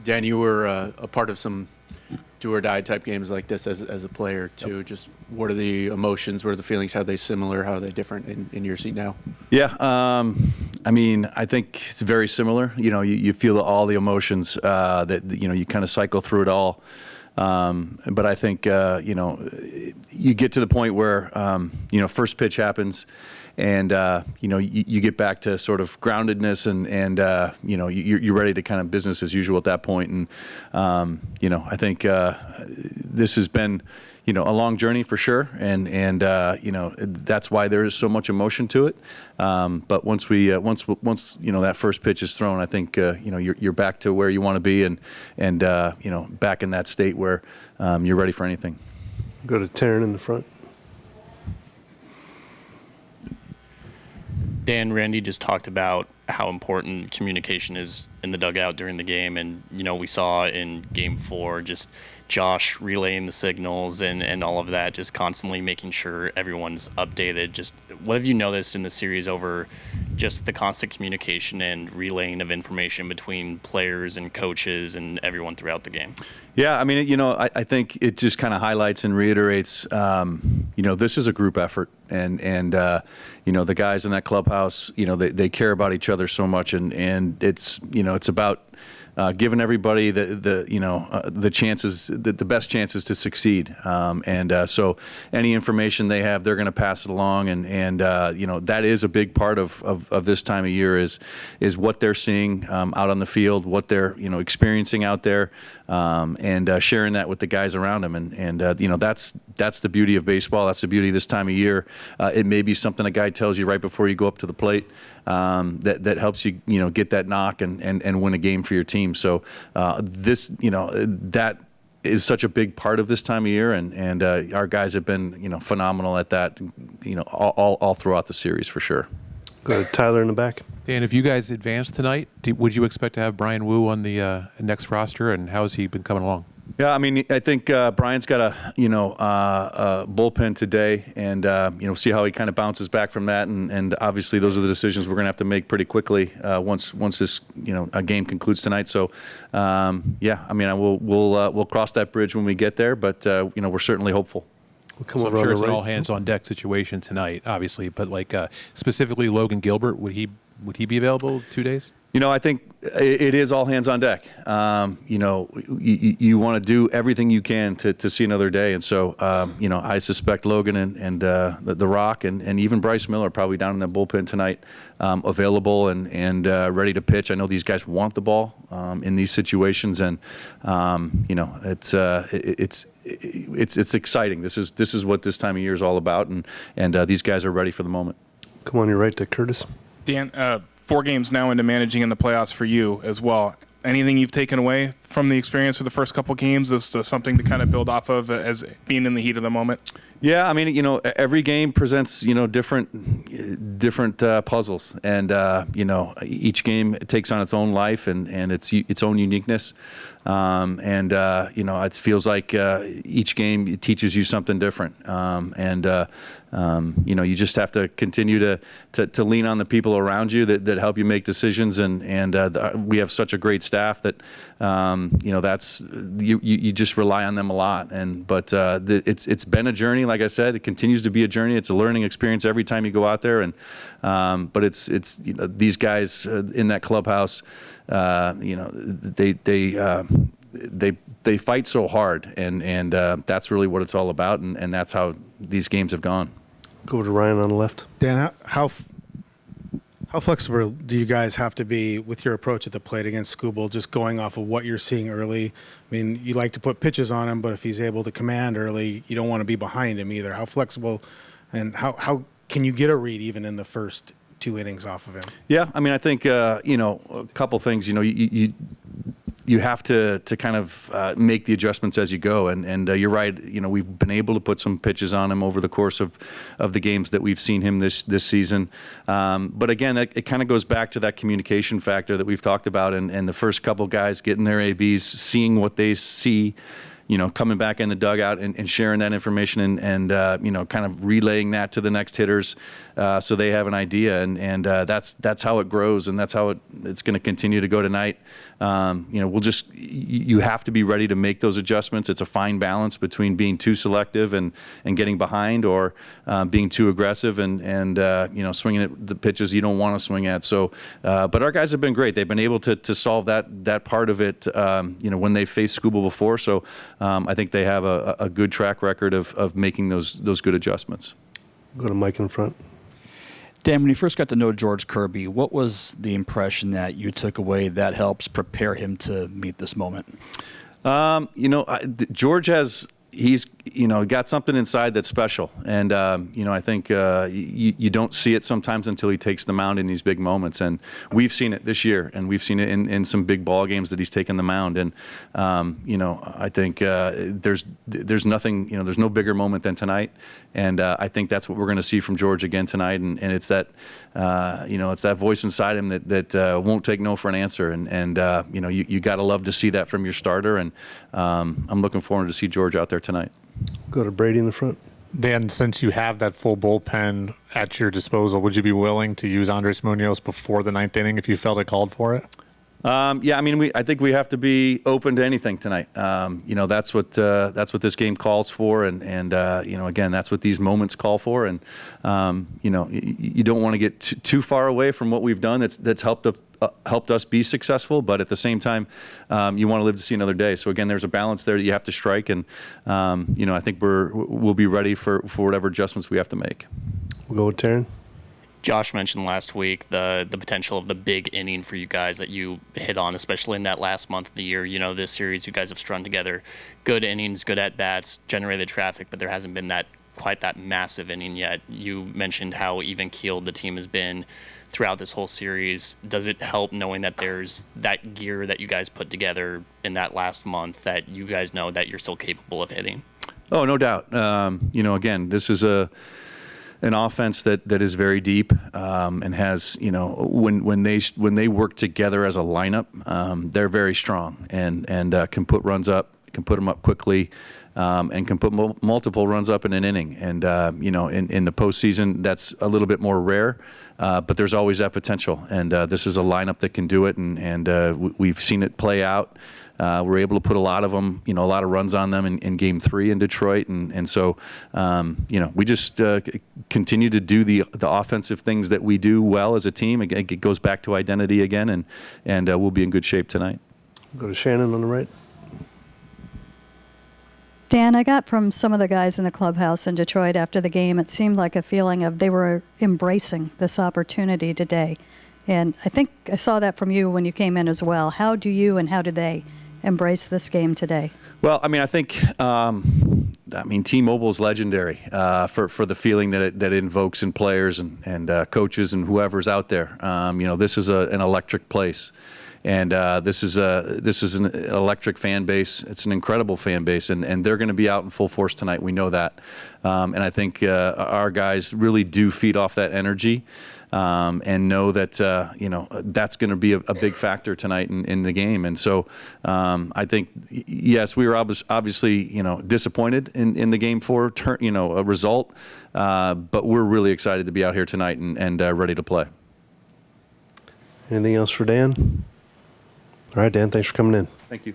Dan, you were a part of some do or die type games like this as a player too. Yep. Just what are the emotions? What are the feelings? How are they similar? How are they different in your seat now? Yeah, I mean, I think it's very similar. You feel all the emotions that you kind of cycle through it all. But I think you get to the point where first pitch happens. And you get back to sort of groundedness, and you're ready to kind of business as usual at that point. And I think this has been a long journey for sure, and that's why there is so much emotion to it. But once that first pitch is thrown, I think you're back to where you want to be, and back in that state where you're ready for anything. Go to Taryn in the front. Dan, Randy just talked about how important communication is in the dugout during the game. And, we saw in Game 4 just Josh relaying the signals and all of that, just constantly making sure everyone's updated. Just what have you noticed in the series over just the constant communication and relaying of information between players and coaches and everyone throughout the game? Yeah, I mean, I think it just kind of highlights and reiterates, this is a group effort. And the guys in that clubhouse, they care about each other so much, and it's about giving everybody the chances, the best chances to succeed. So any information they have, they're going to pass it along, and that is a big part of this time of year is what they're seeing out on the field, what they're experiencing out there, and sharing that with the guys around them, and that's the beauty of baseball. That's the beauty of this time of year. It may be something a guy tells you right before you go up to the plate that helps you get that knock and win a game for your team. So that is such a big part of this time of year, and our guys have been phenomenal at that all throughout the series for sure. Go to Tyler in the back. Dan, if you guys advance tonight, would you expect to have Brian Wu on the next roster, and how has he been coming along? Yeah, I mean, I think Brian's got a bullpen today, and see how he kind of bounces back from that, and obviously those are the decisions we're going to have to make pretty quickly once this a game concludes tonight. So I mean, we'll cross that bridge when we get there, but we're certainly hopeful. So I'm sure it's an all hands on deck situation tonight, obviously, but specifically Logan Gilbert, would he be available 2 days? I think it is all hands on deck. You want to do everything you can to see another day. And so, I suspect Logan and the Rock and even Bryce Miller are probably down in the bullpen tonight, available and ready to pitch. I know these guys want the ball in these situations, and it's exciting. This is what this time of year is all about, and these guys are ready for the moment. Come on your right to Curtis. Dan, 4 games now into managing in the playoffs for you as well. Anything you've taken away from the experience of the first couple games as to something to kind of build off of as being in the heat of the moment? Yeah, I mean, every game presents, different puzzles, and each game takes on its own life and its own uniqueness. It feels like each game teaches you something different. You just have to continue to lean on the people around you that help you make decisions. And we have such a great staff that, that's you just rely on them a lot. But it's been a journey, like I said. It continues to be a journey. It's a learning experience every time you go out there. And but it's these guys in that clubhouse. They fight so hard, and that's really what it's all about, and that's how these games have gone. Go to Ryan on the left. Dan, how flexible do you guys have to be with your approach at the plate against Skubal, just going off of what you're seeing early? I mean, you like to put pitches on him, but if he's able to command early, you don't want to be behind him either. How flexible and how can you get a read even in the first 2 innings off of him? Yeah, I mean, I think a couple things. You have to kind of make the adjustments as you go, and you're right. We've been able to put some pitches on him over the course of the games that we've seen him this season. But again, it kind of goes back to that communication factor that we've talked about, and the first couple guys getting their ABs, seeing what they see, coming back in the dugout and sharing that information and kind of relaying that to the next hitters so they have an idea. And that's how it grows, and that's how it's going to continue to go tonight. You have to be ready to make those adjustments. It's a fine balance between being too selective and getting behind, or being too aggressive and swinging at the pitches you don't want to swing at. So, but our guys have been great. They've been able to solve that part of it, when they faced Skubal before. So I think they have a good track record of making those good adjustments. Go to Mike in front. Dan, when you first got to know George Kirby, what was the impression that you took away that helps prepare him to meet this moment? George he's got something inside that's special, and I think you don't see it sometimes until he takes the mound in these big moments, and we've seen it this year, and we've seen it in some big ball games that he's taken the mound, and I think there's nothing, there's no bigger moment than tonight, and I think that's what we're going to see from George again tonight, and it's that it's that voice inside him that won't take no for an answer, and you got to love to see that from your starter, and I'm looking forward to see George out there tonight. Go to Brady in the front. Dan, since you have that full bullpen at your disposal, would you be willing to use Andres Muñoz before the ninth inning if you felt it called for it? I think we have to be open to anything tonight. That's what this game calls for, and again, that's what these moments call for. And you don't want to get too far away from what we've done. That's helped us be successful, but at the same time, you want to live to see another day. So again, there's a balance there that you have to strike, and I think we'll be ready for whatever adjustments we have to make. We'll go with Taryn. Josh mentioned last week the potential of the big inning for you guys that you hit on, especially in that last month of the year. This series, you guys have strung together good innings, good at-bats, generated traffic, but there hasn't been quite that massive inning yet. You mentioned how even-keeled the team has been throughout this whole series. Does it help knowing that there's that gear that you guys put together in that last month that you guys know that you're still capable of hitting? Oh, no doubt. Again, this is an offense that is very deep, and has, when they work together as a lineup, they're very strong and can put runs up, can put them up quickly, and can put multiple runs up in an inning. And in the postseason, that's a little bit more rare, but there's always that potential. And this is a lineup that can do it, and we've seen it play out. We're able to put a lot of them, a lot of runs on them in Game 3 in Detroit, and so we just continue to do the offensive things that we do well as a team. It goes back to identity again, and we'll be in good shape tonight. We'll go to Shannon on the right. Dan, I got from some of the guys in the clubhouse in Detroit after the game, it seemed like a feeling of they were embracing this opportunity today. And I think I saw that from you when you came in as well. How do you and how do they embrace this game today? Well, I think T-Mobile is legendary for the feeling that it invokes in players and coaches and whoever's out there. This is an electric place. And this is an electric fan base. It's an incredible fan base, and they're going to be out in full force tonight. We know that, and I think our guys really do feed off that energy, and know that that's going to be a big factor tonight in the game. And so I think yes, we were obviously disappointed in the Game 4 a result, but we're really excited to be out here tonight and ready to play. Anything else for Dan? All right, Dan, thanks for coming in. Thank you.